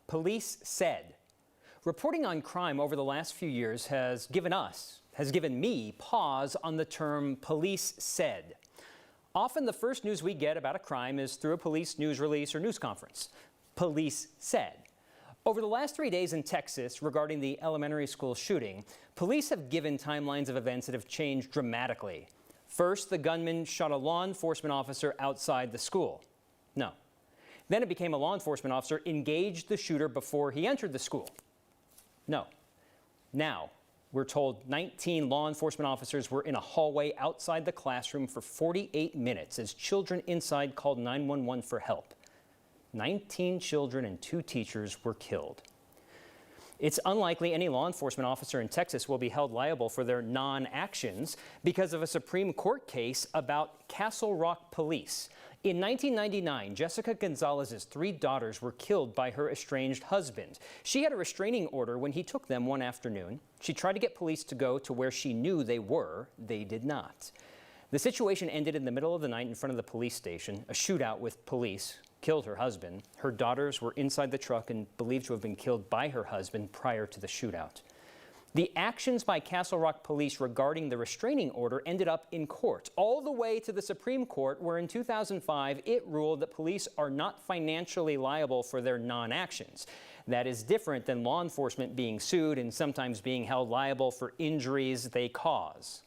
Police said. Reporting on crime over the last few years has given me pause on the term police said. Often the first news we get about a crime is through a police news release or news conference. Police said. Over the last 3 days in Texas regarding the elementary school shooting, police have given timelines of events that have changed dramatically. First, the gunman shot a law enforcement officer outside the school. No. Then it became a law enforcement officer engaged the shooter before he entered the school. No. Now, we're told 19 law enforcement officers were in a hallway outside the classroom for 48 minutes as children inside called 911 for help. 19 children and 2 teachers were killed. It's unlikely any law enforcement officer in Texas will be held liable for their non-actions because of a Supreme Court case about Castle Rock police. In 1999, Jessica Gonzalez's 3 daughters were killed by her estranged husband. She had a restraining order when he took them one afternoon. She tried to get police to go to where she knew they were. They did not. The situation ended in the middle of the night in front of the police station. A shootout with police killed her husband. Her daughters were inside the truck and believed to have been killed by her husband prior to the shootout. The actions by Castle Rock police regarding the restraining order ended up in court, all the way to the Supreme Court, where in 2005 it ruled that police are not financially liable for their non-actions. That is different than law enforcement being sued and sometimes being held liable for injuries they cause.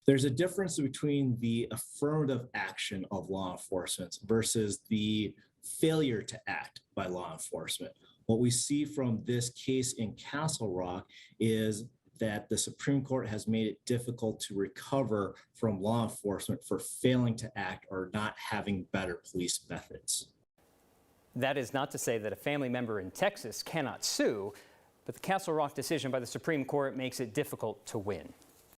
There's a difference between the affirmative action of law enforcement versus the failure to act by law enforcement. What we see from this case in Castle Rock is that the Supreme Court has made it difficult to recover from law enforcement for failing to act or not having better police methods. That is not to say that a family member in Texas cannot sue, but the Castle Rock decision by the Supreme Court makes it difficult to win.